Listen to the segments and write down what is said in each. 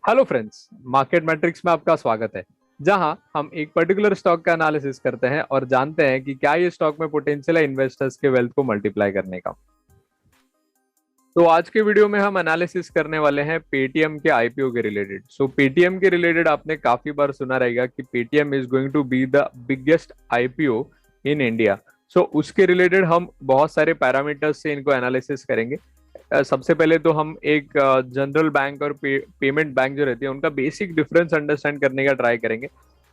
Hello friends, market matrix में आपका स्वागत है। जहां हम एक पर्टिकुलर स्टॉक का एनालिसिस करते हैं और जानते हैं कि क्या ये स्टॉक में पोटेंशियल है इन्वेस्टर्स के वेल्थ को मल्टीप्लाई करने का। तो आज के वीडियो में हम एनालिसिस करने वाले हैं पेटीएम के आईपीओ के रिलेटेड। सो पेटीएम के रिलेटेड आपने काफी बार सुना रहेगा कि Paytm is going to be the biggest IPO in India. So उसके रिलेटेड हम बहुत सारे पैरामीटर्स से इनको एनालिसिस करेंगे। सबसे पहले तो हम एक जनरल बैंक और पेमेंट बैंक जो रहती है उनका बेसिक डिफरेंस अंडरस्टैंड करने का ट्राई करेंगे।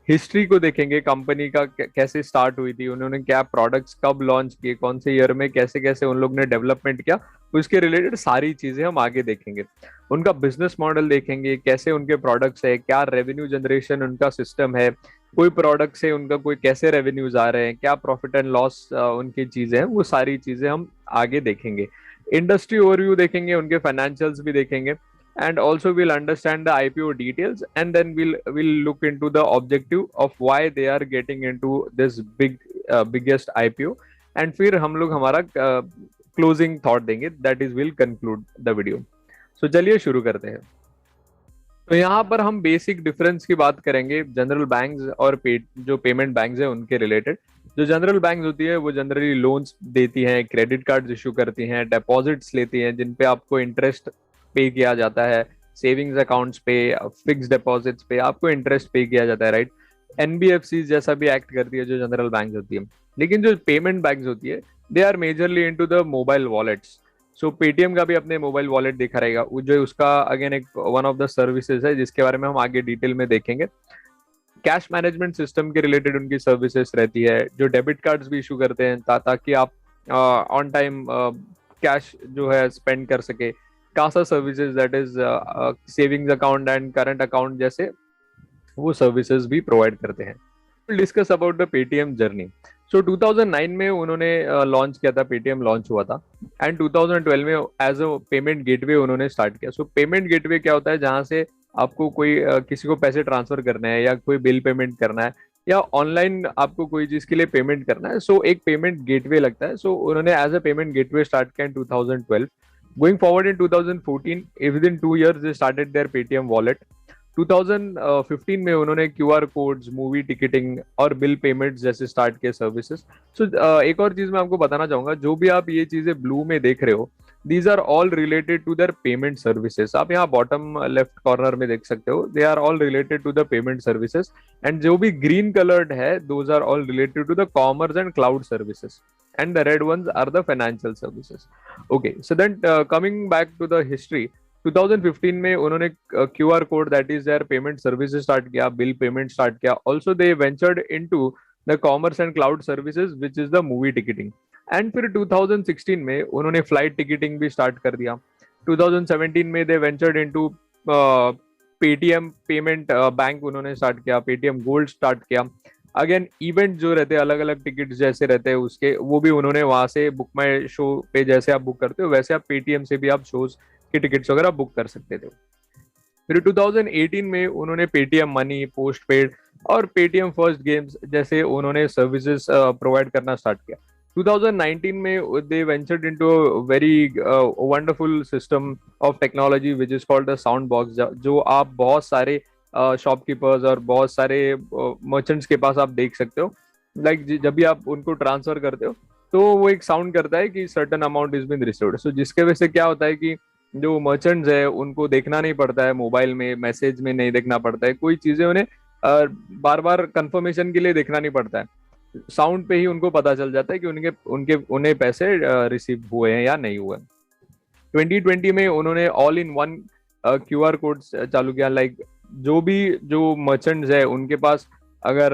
हिस्ट्री को देखेंगे, कंपनी का कैसे स्टार्ट हुई थी, उन्होंने क्या प्रोडक्ट्स कब लॉन्च किए, कौन से ईयर में, कैसे कैसे उन लोग ने डेवलपमेंट किया, उसके रिलेटेड सारी चीजें हम आगे देखेंगे। उनका बिजनेस मॉडल देखेंगे, कैसे उनके प्रोडक्ट्स है, क्या रेवेन्यू जनरेशन उनका सिस्टम है, कोई प्रोडक्ट से उनका कोई कैसे रेवेन्यूज आ रहे हैं, क्या प्रॉफिट एंड लॉस उनकी चीजें हैं, वो सारी चीजें हम आगे देखेंगे। इंडस्ट्री ओवरव्यू देखेंगे, उनके फाइनेंशियल्स भी देखेंगे, and also we'll understand the IPO details, and then we'll look into the objective of why they are getting into this biggest IPO, and फिर हम लोग हमारा क्लोजिंग थॉट देंगे, that is will conclude the video. So चलिए शुरू करते हैं। तो यहाँ पर हम बेसिक डिफरेंस की बात करेंगे जनरल बैंक्स और जो पेमेंट बैंक्स है उनके रिलेटेड। जो जनरल बैंक्स होती है वो जनरली लोन्स देती हैं, क्रेडिट कार्ड्स इशू करती हैं, डिपॉजिट्स लेती हैं जिन पे आपको इंटरेस्ट पे किया जाता है, सेविंग्स अकाउंट्स पे, फिक्स डिपॉजिट्स पे आपको इंटरेस्ट पे किया जाता है, राइट। एनबीएफसी जैसा भी एक्ट करती है जो जनरल बैंक होती है। लेकिन जो पेमेंट बैंक्स होती है they are majorly into the mobile wallets. So Paytm का भी अपने मोबाइल वॉलेट देखा रहेगा, वो जो उसका अगेन एक वन ऑफ द सर्विसेज है जिसके बारे में हम आगे डिटेल में देखेंगे। कैश मैनेजमेंट सिस्टम के रिलेटेड उनकी सर्विसेज रहती है, जो डेबिट कार्ड्स भी इशू करते हैं ताकि आप ऑन टाइम कैश जो है स्पेंड कर सके। CASA services, that is savings account and current account जैसे वो सर्विसेज भी प्रोवाइड करते हैं। Discuss about the Paytm journey. So 2009 में उन्होंने लॉन्च किया था, पेटीएम लॉन्च हुआ था, एंड 2012 में एज अ पेमेंट गेटवे उन्होंने स्टार्ट किया। सो पेमेंट गेटवे क्या होता है, जहां से आपको कोई किसी को पैसे ट्रांसफर करना है या कोई बिल पेमेंट करना है या ऑनलाइन आपको कोई चीज के लिए पेमेंट करना है, सो एक पेमेंट गेटवे लगता है। सो उन्होंने as a payment gateway start किया in 2012। Going forward in 2014, with in 2 years they started their Paytm wallet. 2015 में उन्होंने क्यूआर कोड्स, मूवी टिकटिंग और बिल पेमेंट्स जैसे स्टार्ट किए सर्विसेज। सो एक और चीज मैं आपको बताना चाहूंगा, जो भी आप ये चीजें ब्लू में देख रहे हो, these are all related to their payment services. आप यहाँ बॉटम लेफ्ट कॉर्नर में देख सकते हो, they are all related to the payment services. And जो भी ग्रीन कलर्ड है, those are all related to the commerce and cloud services, and the red ones are the financial services. Okay, so then coming back to the history, 2015 में उन्होंने QR code, that is there payment services start किया, bill payment start किया। Also they ventured into the commerce and cloud services which is the movie ticketing. And फिर 2016 में उन्होंने flight ticketing भी start कर दिया। 2017 में they ventured into Paytm payment bank उन्होंने स्टार्ट किया, पेटीएम गोल्ड स्टार्ट किया। अगेन इवेंट जो रहते हैं, अलग अलग टिकट जैसे रहते हैं उसके, वो भी उन्होंने वहां से बुक माई शो पे जैसे आप बुक करते हो वैसे आप पेटीएम से भी आप शोज के टिकट्स वगैरह बुक कर सकते थे। फिर 2018 में उन्होंने पेटीएम मनी, पोस्ट पेड और पेटीएम फर्स्ट गेम्स जैसे उन्होंने सर्विसेज प्रोवाइड करना स्टार्ट किया। 2019 में they ventured into very wonderful system of technology which is called the sound box, जो आप बहुत सारे शॉपकीपर्स और बहुत सारे मर्चेंट्स के पास आप देख सकते हो। लाइक जब भी आप उनको ट्रांसफर करते हो तो वो एक साउंड करता है कि certain amount is been received. So जिसके वजह से क्या होता है कि जो मर्चेंट्स है उनको देखना नहीं पड़ता है, मोबाइल में मैसेज में नहीं देखना पड़ता है, कोई चीजें उन्हें बार बार कंफर्मेशन के लिए देखना नहीं पड़ता है, साउंड पे ही उनको पता चल जाता है कि उनके उनके उन्हें पैसे रिसीव हुए हैं या नहीं हुए। 2020 में उन्होंने all in one QR code चालू किया। लाइक जो मर्चेंट्स है उनके पास अगर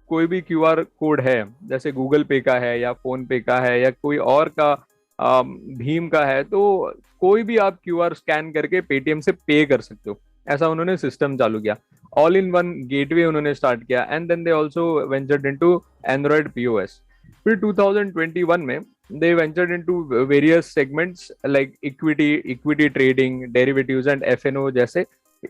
कोई भी क्यूआर कोड है, जैसे गूगल पे का है या फोन पे का है या कोई और का भीम का है, तो कोई भी आप क्यूआर स्कैन करके पेटीएम से पे कर सकते हो, ऐसा उन्होंने सिस्टम चालू किया। ऑल इन वन गेटवे उन्होंने स्टार्ट किया। And then they also ventured into Android POS. फिर 2021 में they ventured into various segments like equity trading, derivatives and FNO जैसे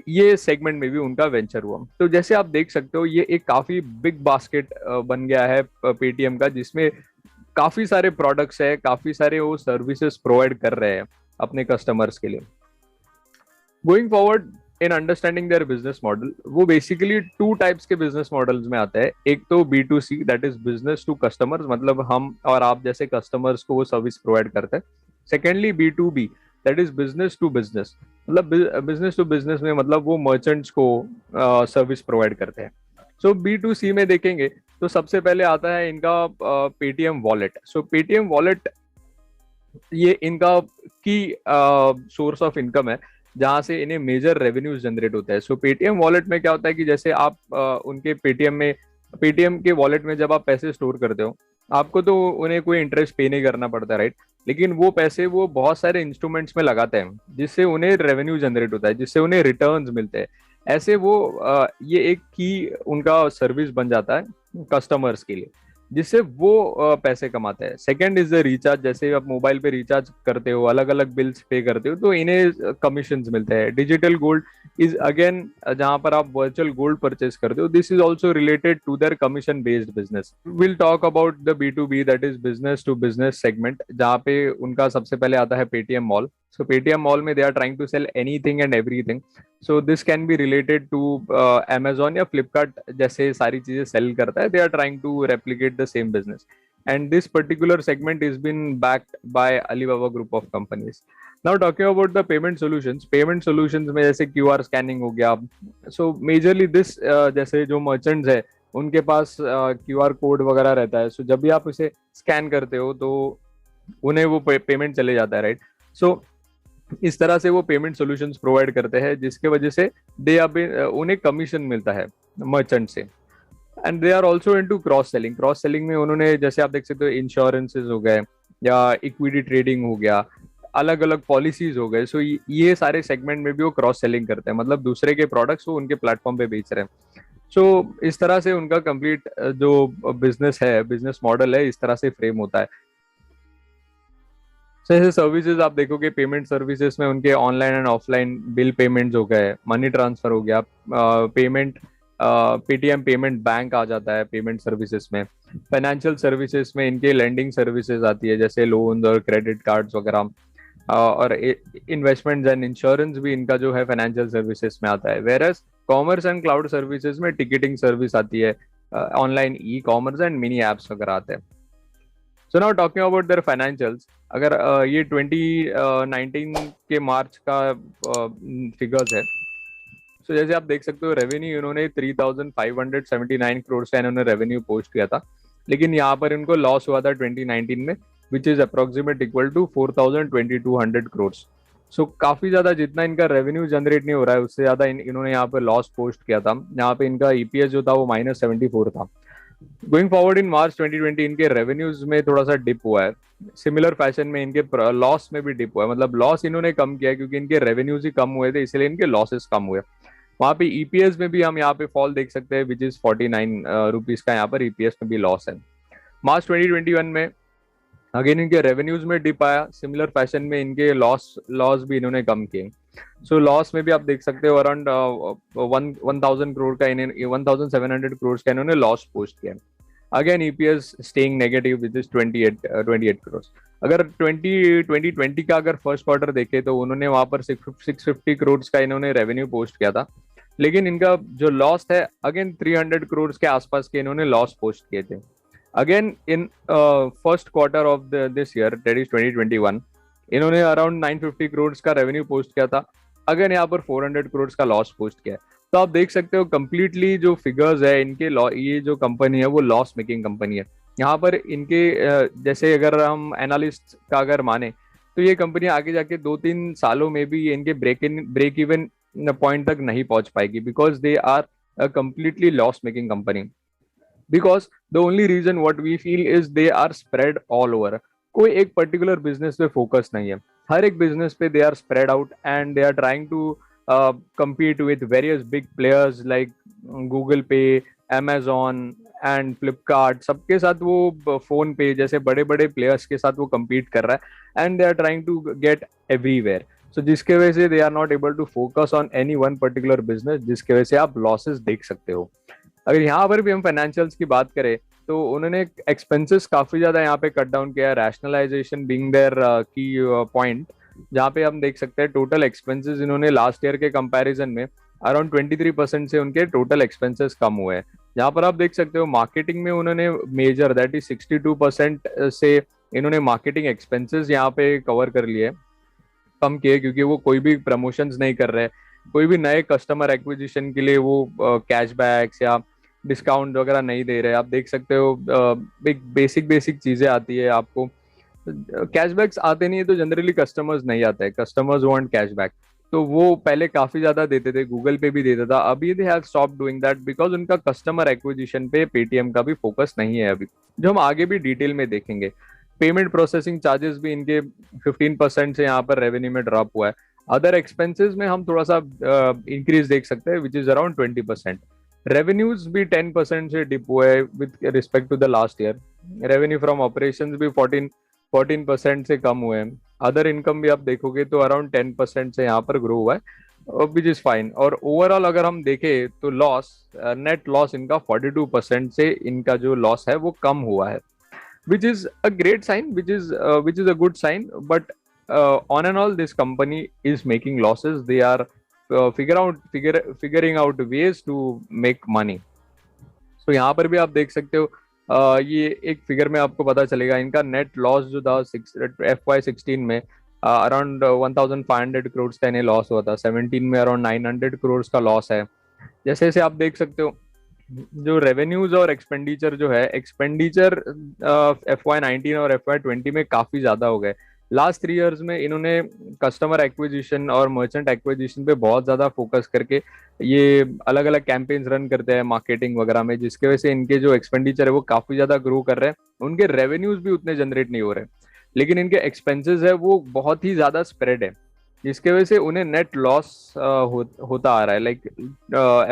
ये सेगमेंट में भी उनका वेंचर हुआ। तो जैसे आप देख सकते हो ये एक काफी बिग बास्केट बन गया है पेटीएम का, जिसमें काफी सारे प्रोडक्ट्स है, काफी सारे वो सर्विसेज प्रोवाइड कर रहे हैं अपने कस्टमर्स के लिए। Going forward in understanding their business model, वो बेसिकली टू टाइप्स के बिजनेस मॉडल्स में आता है। एक तो B2C, that is business to customers, मतलब हम और आप जैसे कस्टमर्स को वो सर्विस प्रोवाइड करते हैं। Secondly B2B, that is business to business, मतलब बिजनेस टू बिजनेस में मतलब वो मर्चेंट्स को सर्विस प्रोवाइड करते हैं। सो B2C में देखेंगे तो सबसे पहले आता है इनका पेटीएम वॉलेट। सो पेटीएम वॉलेट ये इनका की सोर्स ऑफ इनकम है, जहां से इन्हें मेजर रेवेन्यूज जनरेट होता है। सो पेटीएम वॉलेट में क्या होता है कि जैसे आप उनके पेटीएम के वॉलेट में जब आप पैसे स्टोर करते हो, आपको तो उन्हें कोई इंटरेस्ट पे नहीं करना पड़ता, राइट। लेकिन वो पैसे वो बहुत सारे इंस्ट्रूमेंट्स में लगाते हैं, जिससे उन्हें रेवेन्यू जनरेट होता है, जिससे उन्हें रिटर्न्स मिलते हैं। ऐसे वो ये एक की उनका सर्विस बन जाता है कस्टमर्स के लिए, जिससे वो पैसे कमाते हैं। सेकंड इज द रिचार्ज, जैसे आप मोबाइल पे रिचार्ज करते हो, अलग अलग बिल्स पे करते हो, तो इन्हें कमीशंस मिलते हैं। डिजिटल गोल्ड इज अगेन जहां पर आप वर्चुअल गोल्ड परचेज करते हो, this is also related to their commission based business. Will talk about the B2B, that is business to business segment, जहाँ पे उनका सबसे पहले आता है Paytm mall. So Paytm mall में they are trying to sell anything and everything. So this can be related to Amazon या Flipkart जैसे सारी चीजें सेल करता है। They are trying to replicate the same business, and this particular segment is been backed by Alibaba group of companies. Now talking about the payment solutions में जैसे QR scanning हो गया। सो मेजरली दिस जैसे जो merchants है उनके पास QR code वगैरह रहता है। सो जब भी आप उसे स्कैन करते हो तो उन्हें वो पेमेंट चले जाता है, राइट। सो इस तरह से वो पेमेंट सॉल्यूशंस प्रोवाइड करते हैं, जिसके वजह से उन्हें कमीशन मिलता है मर्चेंट से। And they are also into cross selling में उन्होंने, जैसे आप देख सकते हो, इंश्योरेंसेज हो गए या इक्विटी ट्रेडिंग हो गया, अलग अलग पॉलिसीज हो गए। सो ये सारे सेगमेंट में भी वो क्रॉस सेलिंग करते हैं, मतलब दूसरे के प्रोडक्ट्स वो उनके प्लेटफॉर्म पे बेच रहे हैं। सो इस तरह से उनका कंप्लीट जो बिजनेस मॉडल है, इस तरह से फ्रेम होता है। जैसे सर्विसेज आप देखोगे, पेमेंट सर्विसेज में उनके online and offline bill payments हो गए, मनी ट्रांसफर हो गया, पेमेंट पेटीएम पेमेंट बैंक आ जाता है पेमेंट सर्विसेज में। फाइनेंशियल सर्विसेज में इनके लेंडिंग सर्विसेज आती है, जैसे लोन और क्रेडिट कार्ड्स वगैरह। और इन्वेस्टमेंट एंड इंश्योरेंस भी इनका जो है फाइनेंशियल सर्विसेज में आता है। Whereas commerce and cloud services में टिकटिंग सर्विस आती है, online e commerce and mini apps वगैरह आते हैं। So now talking about their financials, अगर ये 2019 के मार्च का फिगर्स है। सो जैसे आप देख सकते हो, रेवेन्यू इन्होंने 3,579 करोड़ का इन्होंने रेवेन्यू पोस्ट किया था, लेकिन यहाँ पर इनको लॉस हुआ था 2019 में, which is approximate equal to 4,200 crore. So काफी ज्यादा, जितना इनका रेवेन्यू जनरेट नहीं हो रहा है उससे ज्यादा इन्होंने यहाँ पे लॉस पोस्ट किया था। यहाँ पे इनका EPS जो था वो -74 था। गोइंग फॉरवर्ड इन मार्च 2020 इनके रेवेन्यूज में थोड़ा सा डिप हुआ है। सिमिलर फैशन में इनके लॉस में भी डिप हुआ है, मतलब लॉस इन्होंने कम किया है क्योंकि इनके रेवेन्यूज ही कम हुए थे, इसलिए इनके लॉसेस कम हुए। वहां पे EPS में भी हम यहाँ पे फॉल देख सकते हैं, विच इज 49 रुपीज का यहाँ पर EPS में भी लॉस है। मार्च 2021 में अगेन इनके रेवेन्यूज में डिप आया, सिमिलर फैशन में इनके लॉस भी इन्होंने कम किए। सो लॉस में भी आप देख सकते हो अराउंड 1,000 करोड़ का, 1,700 करोड़ का इन्होंने लॉस पोस्ट किया। Again EPS staying negative with is 28 crore. अगर 2020 का अगर फर्स्ट क्वार्टर देखे तो उन्होंने वहां पर 650 करोड़ का इन्होंने रेवेन्यू पोस्ट किया था, लेकिन इनका जो लॉस है अगेन 300 करोड़ के आसपास के इन्होंने लॉस पोस्ट किए थे। Again in first quarter of this year, that is 2021, इन्होंने अराउंड 950 करोड़ का रेवेन्यू पोस्ट किया था, अगेन यहाँ पर 400 करोड़ का लॉस पोस्ट किया है। तो आप देख सकते हो कंप्लीटली जो फिगर्स है इनके, ये जो कंपनी है वो लॉस मेकिंग कंपनी है। यहाँ पर इनके जैसे अगर हम एनालिस्ट का अगर माने तो ये कंपनी आगे जाके 2-3 सालों में भी इनके ब्रेक इवन पॉइंट तक नहीं पहुंच पाएगी, because they are a completely loss making company. Because the only reason what we feel is they are spread all over. कोई एक पर्टिकुलर बिजनेस पे फोकस नहीं है, हर एक बिजनेस पे they are spread out and they are trying to compete with various big players like Google Pay, Amazon and Flipkart. सबके साथ वो फोन पे जैसे बड़े बड़े प्लेयर्स के साथ वो compete कर रहा है, and they are trying to get everywhere. So जिसके वजह से they are not able to focus on any one particular business, जिसके वजह से आप लॉसेस देख सकते हो। अगर यहाँ पर भी हम फाइनेंशियल्स की बात करें तो उन्होंने एक्सपेंसेस काफी ज्यादा यहाँ पे कट डाउन किया, रैशनलाइजेशन बीइंग देयर की पॉइंट। जहाँ पे हम देख सकते हैं टोटल एक्सपेंसेस इन्होंने लास्ट ईयर के कंपैरिजन में अराउंड 23% से उनके टोटल एक्सपेंसेस कम हुए हैं। यहाँ पर आप देख सकते हो मार्केटिंग में उन्होंने मेजर दैट इज 62% से इन्होंने मार्केटिंग एक्सपेंसेस यहाँ पे कवर कर लिए, कम किए, क्योंकि वो कोई भी प्रमोशंस नहीं कर रहे, कोई भी नए कस्टमर एक्विजिशन के लिए वो कैशबैक्स या डिस्काउंट वगैरह नहीं दे रहे। आप देख सकते हो एक बेसिक बेसिक चीजें आती है आपको, कैशबैक्स आते नहीं है तो जनरली कस्टमर्स नहीं आते हैं, कस्टमर्स वांट कैशबैक। तो वो पहले काफी ज्यादा देते थे, गूगल पे भी देता था, अभी they have stop doing that because उनका कस्टमर एक्विजिशन पे पेटीएम का भी फोकस नहीं है अभी, जो हम आगे भी डिटेल में देखेंगे। पेमेंट प्रोसेसिंग चार्जेस भी इनके 15% से यहाँ पर रेवेन्यू में ड्रॉप हुआ है। अदर एक्सपेंसेस में हम थोड़ा सा इंक्रीज देख सकते हैं विच इज अराउंड 20%। रेवेन्यूज भी 10% से डिप हुआ है with respect to the last year. Revenue from operations भी 14% से कम हुए हैं। अदर इनकम भी आप देखोगे तो अराउंड 10% से यहाँ पर ग्रो हुआ है, विच इज फाइन। और ओवरऑल अगर हम देखें तो लॉस, नेट लॉस इनका 42% से इनका जो लॉस है वो कम हुआ है, which is a great sign, which is a good sign. But on and all, this company is making losses. They are figuring out ways to make money. So यहाँ पर भी आप देख सकते हो, ये एक फिगर में आपको पता चलेगा इनका नेट लॉस जो था FY16 में अराउंड 1500 करोड़ का इन्हें लॉस हुआ था। 17 में अराउंड 900 करोड़ का लॉस है। जैसे जैसे आप देख सकते हो जो रेवेन्यूज और एक्सपेंडिचर जो है, एक्सपेंडिचर FY19 और FY20 में काफी ज्यादा हो गए। लास्ट 3 इयर्स में इन्होंने कस्टमर एक्विजिशन और मर्चेंट एक्विजिशन पे बहुत ज्यादा फोकस करके ये अलग अलग कैंपेन्स रन करते हैं मार्केटिंग वगैरह में, जिसके वजह से इनके जो एक्सपेंडिचर है वो काफी ज्यादा ग्रो कर रहे हैं। उनके रेवेन्यूज भी उतने जनरेट नहीं हो रहे, लेकिन इनके एक्सपेंसेस है वो बहुत ही ज्यादा स्प्रेड है, जिसके वजह से उन्हें नेट लॉस होता आ रहा है। लाइक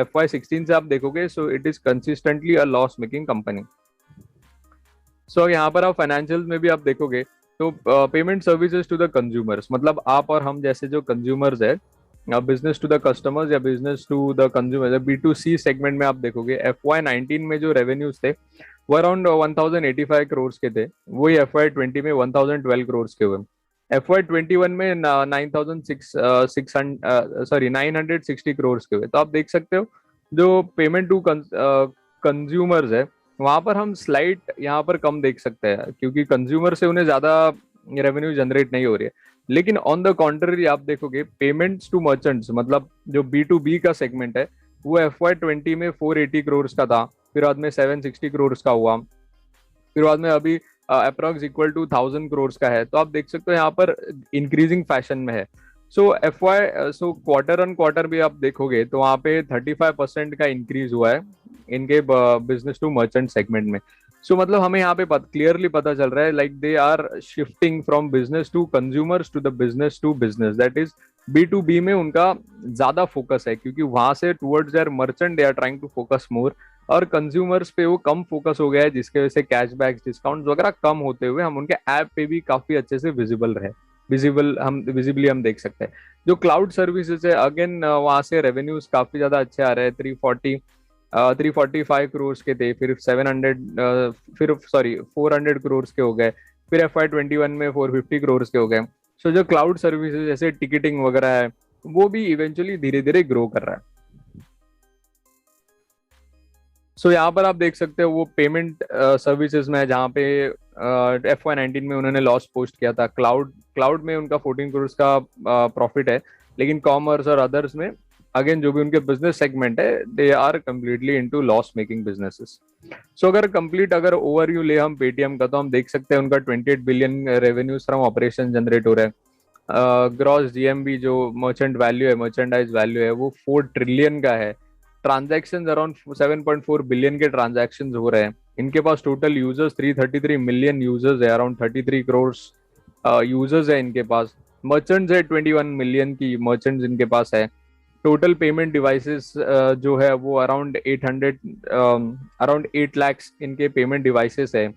FY16 से आप देखोगे so it is consistently a loss making company. So यहाँ पर आप फाइनेंशियल्स में भी आप देखोगे तो payment services to the consumers, मतलब आप और हम जैसे जो कंज्यूमर्स है, बिजनेस टू द कस्टमर्स या business to the consumer, B2C segment में आप देखोगे FY19 में जो रेवेन्यूज थे वो अराउंड 1085 करोड़ के थे, वही FY20 में 1012 करोड़ के हुए। FY21 में 960 करोड़ के हुए। तो आप देख सकते हो जो पेमेंट टू कंज्यूमर्स है वहां पर हम स्लाइट यहाँ पर कम देख सकते हैं, क्योंकि कंज्यूमर से उन्हें ज्यादा रेवेन्यू जनरेट नहीं हो रही है। लेकिन ऑन द कॉन्ट्ररी आप देखोगे पेमेंट्स टू मर्चेंट्स, मतलब जो B2B का सेगमेंट है वो FY20 में 480 करोड़ का था, फिर बाद में 760 करोड़ का हुआ, फिर बाद में अभी अप्रोक्स इक्वल टू 1000 करोड़ का है। तो आप देख सकते हो यहाँ पर इंक्रीजिंग फैशन में है। सो क्वार्टर ऑन क्वार्टर भी आप देखोगे तो वहाँ पे 35% का इंक्रीज हुआ है इनके बिजनेस टू मर्चेंट सेगमेंट में। सो मतलब हमें यहाँ पे क्लियरली पता चल रहा है like they are shifting from business to consumers to the business to business, that is B2B में उनका ज्यादा फोकस है, क्योंकि वहां से towards their merchant they are trying to focus more, और कंज्यूमर्स पे वो कम फोकस हो गया है, जिसके वजह से कैशबैक डिस्काउंट वगैरह कम होते हुए हम उनके ऐप पे भी काफी अच्छे से विजिबली हम देख सकते हैं। जो क्लाउड सर्विसेज है अगेन वहां से रेवेन्यूज काफी ज्यादा अच्छे आ रहे हैं। 345 करोड़ के थे, फिर 400 करोड़ के हो गए, फिर FY21 में 450 करोड़ के हो गए। सो जो क्लाउड सर्विसेज जैसे टिकटिंग वगैरह है वो भी इवेंचुअली धीरे धीरे ग्रो कर रहा है। सो यहाँ पर आप देख सकते हो वो पेमेंट सर्विसेज में है, जहाँ पे FY19 में उन्होंने लॉस पोस्ट किया था। क्लाउड में उनका 14 करोड़ का प्रॉफिट है, लेकिन कॉमर्स और अदर्स में अगेन जो भी उनके बिजनेस सेगमेंट है they are completely into loss making businesses. So अगर ओवरव्यू ले हम पेटीएम का, तो हम देख सकते हैं उनका 28 billion revenues from operation generate हो रहा है। ग्रॉस GMV जो मर्चेंट वैल्यू है, मर्चेंडाइज वैल्यू है, वो 4 ट्रिलियन का है। ट्रांजैक्शंस अराउंड 7.4 बिलियन के ट्रांजैक्शंस हो रहे हैं। इनके पास टोटल यूजर्स 333 मिलियन यूजर्स है, अराउंड 33 करोड़ यूजर्स है इनके पास। मर्चेंट्स है 21 मिलियन की मर्चेंट्स इनके पास है। टोटल पेमेंट डिवाइसेस जो है वो अराउंड 8 लाख इनके पेमेंट डिवाइसेस है।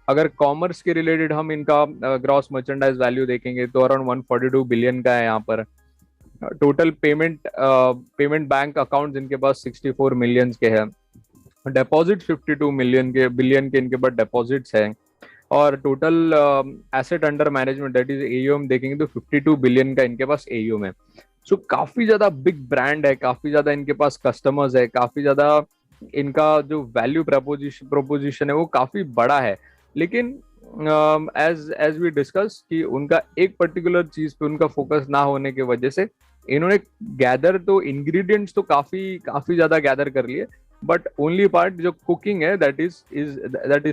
अगर कॉमर्स के रिलेटेड हम इनका ग्रॉस मर्चेंडाइज वैल्यू देखेंगे तो अराउंड 142 बिलियन का है यहाँ पर। टोटल पेमेंट बैंक अकाउंट्स इनके पास 64 मिलियन के हैं। डिपॉजिट 52 बिलियन के इनके पास डिपॉजिट्स हैं। और total asset under management that is AUM देखेंगे तो 52 बिलियन का इनके पास एयूएम है। सो काफी ज्यादा बिग ब्रांड है, काफी ज्यादा इनके पास कस्टमर्स है, काफी ज्यादा इनका जो वैल्यू प्रोपोजिशन है वो काफी बड़ा है। लेकिन एज एज वी डिस्कस कि उनका एक पर्टिकुलर चीज पे उनका फोकस ना होने की वजह से इन्होंने गैदर तो इंग्रेडिएंट्स तो काफी काफी ज्यादा गैदर कर लिए, बट ओनली पार्ट जो कुकिंग है दैट इज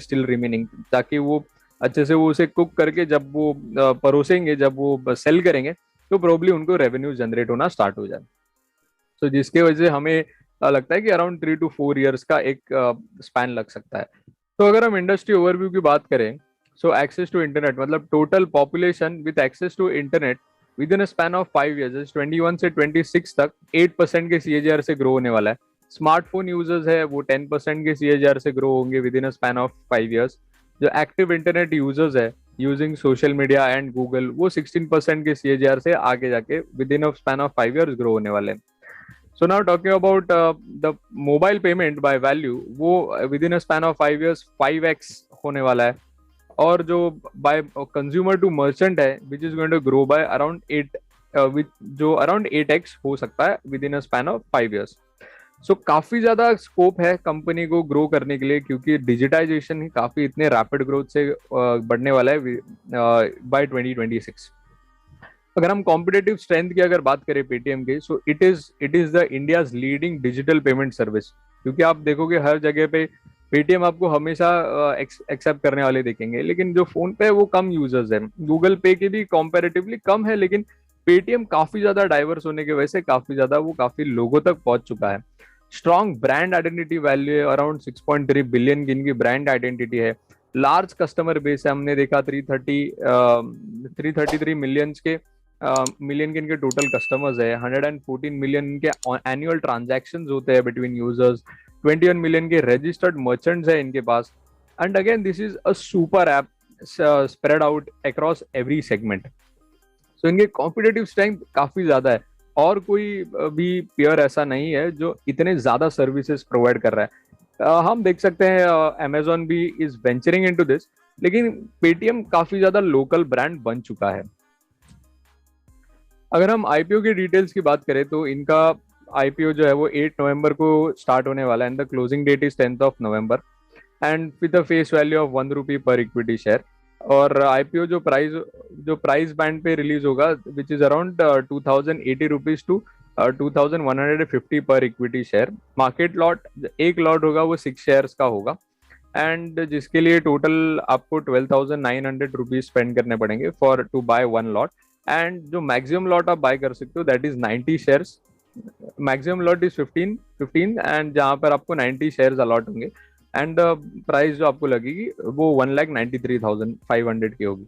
स्टिल रिमेनिंग, ताकि वो अच्छे से वो उसे कुक करके जब वो परोसेंगे, जब वो सेल करेंगे तो प्रोबब्ली उनको रेवेन्यू जनरेट होना स्टार्ट हो जाए। तो जिसके वजह से हमें लगता है कि अराउंड 3 to 4 years का एक स्पैन लग सकता है। तो अगर हम इंडस्ट्री ओवरव्यू की बात करें, सो एक्सेस टू इंटरनेट मतलब total population with access to internet within span of 5 years 21 से 26 तक 8% के सीएजीआर से ग्रो होने वाला है। स्मार्टफोन यूजर्स है वो 10% के सीएजीआर से ग्रो होंगे with in span of 5 years। जो एक्टिव इंटरनेट यूजर्स है using social media and Google वो 16% के सीएजीआर से आगे जाके with in span of 5 years grow होने वाले हैं। So now talking about the mobile payment by value, वो within a span of 5 years 5x होने वाला है। और जो by consumer to merchant है which is going to grow by around 8 जो around 8x हो सकता है within a span of 5 years। So काफी ज्यादा स्कोप है कंपनी को ग्रो करने के लिए, क्योंकि डिजिटाइजेशन काफी इतने रैपिड ग्रोथ से बढ़ने वाला है बाय 2026। अगर हम कॉम्पिटेटिव स्ट्रेंथ की अगर बात करें पेटीएम की, सो it is the India's leading digital payment service. क्योंकि आप देखोगे हर जगह पे पेटीएम आपको हमेशा एक्सेप्ट करने वाले देखेंगे, लेकिन जो फोन पे है वो कम यूजर्स है। गूगल पे के भी कंपैरेटिवली कम है, लेकिन पेटीएम काफी ज्यादा डाइवर्स होने की वजह से काफी ज्यादा वो काफी लोगों तक पहुंच चुका है। स्ट्रॉन्ग ब्रांड आइडेंटिटी वैल्यू है, अराउंड 6.3 बिलियन की इनकी ब्रांड आइडेंटिटी है। लार्ज कस्टमर बेस है, हमने देखा 333 मिलियन के इनके टोटल कस्टमर्स है। 114 मिलियन इनके एनुअल ट्रांजैक्शंस होते हैं बिटवीन यूजर्स। 21 मिलियन के रजिस्टर्ड मर्चेंट्स है इनके पास। And again this is a super app spread out across every segment. So इनके कॉम्पिटेटिव स्ट्रेंथ काफी ज्यादा है, और कोई भी पेयर ऐसा नहीं है जो इतने ज्यादा सर्विसेज प्रोवाइड कर रहा है। हम देख सकते हैं अमेजोन भी इज वेंचरिंग इनटू दिस, लेकिन पेटीएम काफी ज्यादा लोकल ब्रांड बन चुका है। अगर हम आईपीओ की डिटेल्स की बात करें तो इनका आईपीओ जो है वो 8 नवंबर को स्टार्ट होने वाला है, and the closing date is 10th of November, and with the face value of 1 rupee पर इक्विटी शेयर। और आईपीओ जो प्राइस बैंड पे रिलीज होगा which is around 2080 rupees to 2150 per equity share. Market lot एक lot होगा वो 6 shares का होगा, एंड जिसके लिए टोटल आपको 12,900 रुपीज स्पेंड करने पड़ेंगे for to buy 1 lot. And जो मैक्सिमम लॉट आप बाय कर सकते हो that is 90 shares. Maximum lot is 15 and जहां पर आपको 90 शेयर्स अलॉट होंगे, एंड प्राइस जो आपको लगेगी वो 1,93,500 की होगी।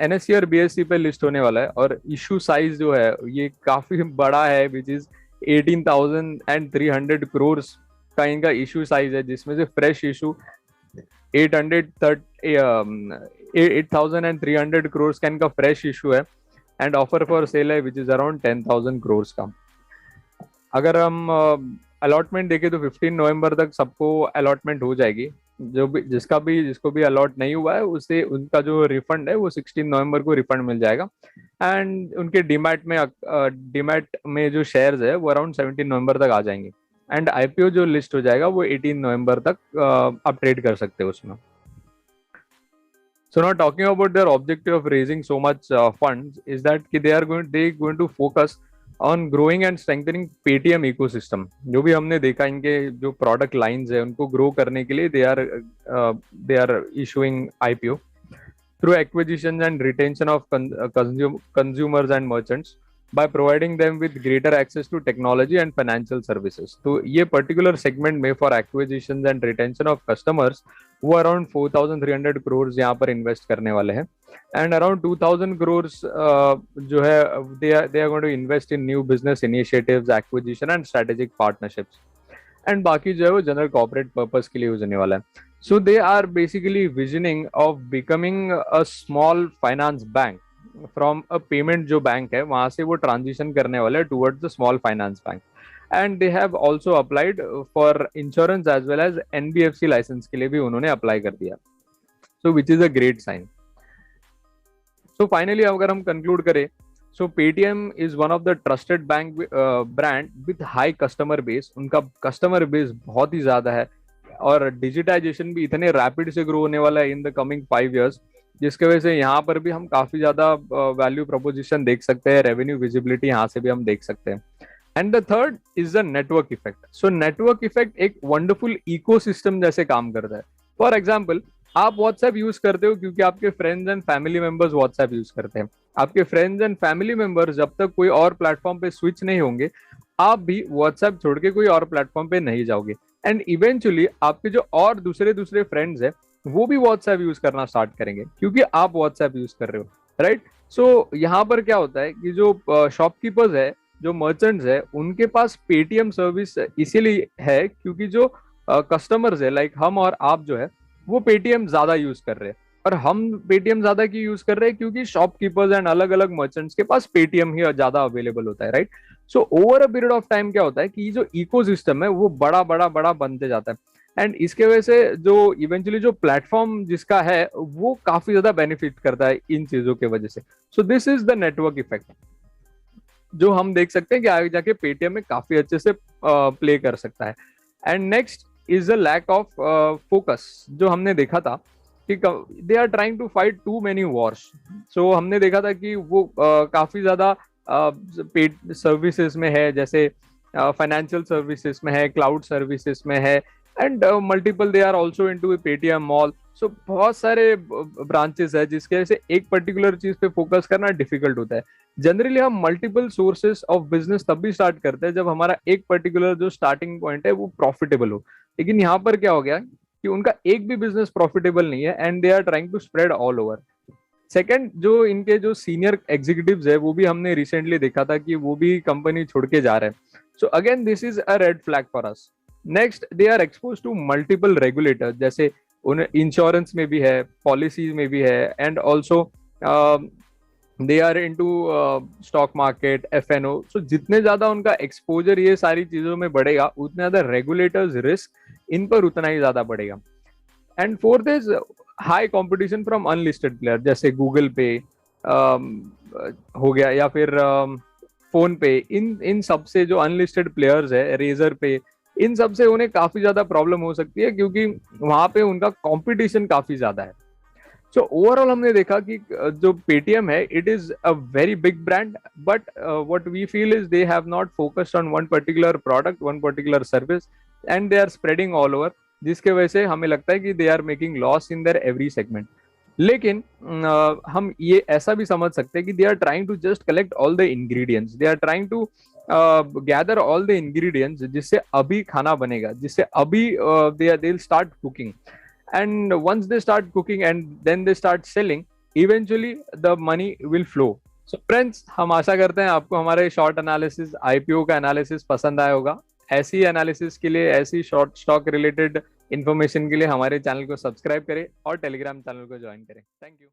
एनएससी और बीएससी पे लिस्ट होने वाला है, और इशू साइज जो है ये काफी बड़ा है विच इज 18,300 करोड़ का इनका इशू साइज है, जिसमें से फ्रेश इशू 8,300 करोड़ का इनका फ्रेश इशू है, एंड ऑफर फॉर सेल है विच इज अराउंड 10,000 करोड़ का। अगर हम अलॉटमेंट देखें तो 15 नवंबर तक सबको अलॉटमेंट हो जाएगी। जिसको भी अलॉट नहीं हुआ है उसे उनका जो रिफंड है वो 16 नवंबर को रिफंड मिल जाएगा, एंड उनके डीमैट में जो शेयर्स है वो अराउंड 17 नवंबर तक आ जाएंगे, एंड आईपीओ जो लिस्ट हो जाएगा वो 18 नवंबर तक आप ट्रेड कर सकते हो उसमें। So now talking about their objective of raising so much funds is that they going to focus on growing and strengthening Paytm ecosystem। जो भी हमने देखा इनके जो प्रोडक्ट लाइंस है उनको ग्रो करने के लिए they are issuing IPO through acquisitions and retention of consumers and merchants by providing them with greater access to technology and financial services। तो ये particular segment में for acquisitions and retention of customers वो around 4,300 crore यहाँ पर invest करने वाले हैं, and around 2,000 crore जो है they are going to invest in new business initiatives, acquisition and strategic partnerships, and बाकी जो है वो जनरल कॉर्पोरेट पर्पस के लिए यूज होने वाला है। So they are basically visioning of becoming a small finance bank from a payment जो बैंक है वहां से वो ट्रांजिशन करने वाले हैं towards the small finance bank, and they have also applied for insurance as well as NBFC licence के लिए भी उन्होंने अप्लाई कर दिया। So which is a great sign. So finally अगर हम कंक्लूड करें, so Paytm is one of the trusted bank brand with high customer base. उनका कस्टमर बेस बहुत ही ज्यादा है और डिजिटाइजेशन भी इतने रैपिड से ग्रो होने वाला है इन द कमिंग 5 years, जिसके वजह से यहाँ पर भी हम काफी ज्यादा वैल्यू प्रोपोजिशन देख सकते हैं, रेवेन्यू विजिबिलिटी यहाँ से भी हम देख सकते हैं. And the third is the network effect. So network effect एक वंडरफुल इकोसिस्टम जैसे काम करता है. फॉर एग्जाम्पल, आप व्हाट्सएप यूज करते हो क्योंकि आपके friends and family members WhatsApp use करते हैं. आपके फ्रेंड्स एंड फैमिली मेंबर्स जब तक कोई और प्लेटफॉर्म पे स्विच नहीं होंगे, आप भी व्हाट्सएप छोड़ के कोई और प्लेटफॉर्म पे नहीं जाओगे. एंड इवेंचुअली आपके जो और दूसरे दूसरे फ्रेंड्स है वो भी व्हाट्सएप यूज करना स्टार्ट करेंगे क्योंकि आप व्हाट्सएप यूज कर रहे हो, राइट. सो यहाँ पर क्या होता है कि जो शॉपकीपर्स है, जो मर्चेंट्स है, उनके पास पेटीएम सर्विस इसीलिए है क्योंकि जो कस्टमर्स है लाइक हम और आप जो है वो पेटीएम ज्यादा यूज कर रहे हैं. और हम पेटीएम ज्यादा क्यों यूज कर रहे हैं? क्योंकि शॉपकीपर्स एंड अलग अलग मर्चेंट्स के पास पेटीएम ही ज्यादा अवेलेबल होता है, right. So over a period of time क्या होता है कि जो इकोसिस्टम है वो बड़ा बड़ा बड़ा बनते जाता है. एंड इसके वजह से जो इवेंचुअली जो प्लेटफॉर्म जिसका है वो काफी ज्यादा बेनिफिट करता है इन चीजों के वजह से. So this is the network effect जो हम देख सकते हैं कि आगे जाके पेटीएम में काफी अच्छे से प्ले कर सकता है. And next is the lack of focus. जो हमने देखा था कि they are trying to fight too many wars. So हमने देखा था कि वो काफी ज्यादा पेड सर्विसेज में है, जैसे फाइनेंशियल सर्विसेज में है, क्लाउड सर्विसेज में है, and multiple they are also into Paytm mall. So बहुत सारे ब्रांचेस है जिसके वजह से एक पर्टिकुलर चीज पे फोकस करना डिफिकल्ट होता है. जनरली हम मल्टीपल सोर्सेस ऑफ बिजनेस तब भी स्टार्ट करते हैं जब हमारा एक पर्टिकुलर जो स्टार्टिंग पॉइंट है वो प्रॉफिटेबल हो. लेकिन यहाँ पर क्या हो गया कि उनका एक भी बिजनेस प्रॉफिटेबल नहीं है and they are trying to spread all over. Second, जो इनके जो सीनियर एग्जीक्यूटिव्स है वो भी हमने रिसेंटली देखा था कि वो भी कंपनी छोड़ के जा रहे हैं. So again this is a red flag for us. Next, they are expose to multiple regulators, जैसे उन्हें इंश्योरेंस में भी है, पॉलिसीज में भी है, and also they are into stock market, FNO. So जितने ज्यादा उनका एक्सपोजर ये सारी चीजों में बढ़ेगा उतने ज्यादा रेगुलेटर्स रिस्क इन पर उतना ही ज्यादा बढ़ेगा. And fourth is high competition from unlisted player, जैसे गूगल पे हो गया या फिर फोन पे. इन सब से जो अनलिस्टेड प्लेयर्स है, रेजर पे, इन सब से उन्हें काफी ज्यादा प्रॉब्लम हो सकती है क्योंकि वहां पे उनका कंपटीशन काफी ज्यादा है. सो ओवरऑल हमने देखा कि जो पेटीएम है it is a very big brand, but what we feel is they have not focused on one particular product, one particular service, and they are spreading all over, जिसके वजह से हमें लगता है कि they are making loss in their every segment. लेकिन हम ये ऐसा भी समझ सकते हैं कि they are trying to just collect all the ingredients, they are trying to gather all the ingredients जिससे अभी खाना बनेगा, जिससे अभी they will start cooking. And once they start cooking and then they start selling, eventually the money will flow. So friends, हम आशा करते हैं आपको हमारे शॉर्ट एनालिसिस, आईपीओ का एनालिसिस पसंद आया होगा. ऐसी एनालिसिस के लिए, ऐसी शॉर्ट स्टॉक रिलेटेड इंफॉर्मेशन के लिए हमारे चैनल को सब्सक्राइब करें और टेलीग्राम चैनल को ज्वाइन करें. Thank you.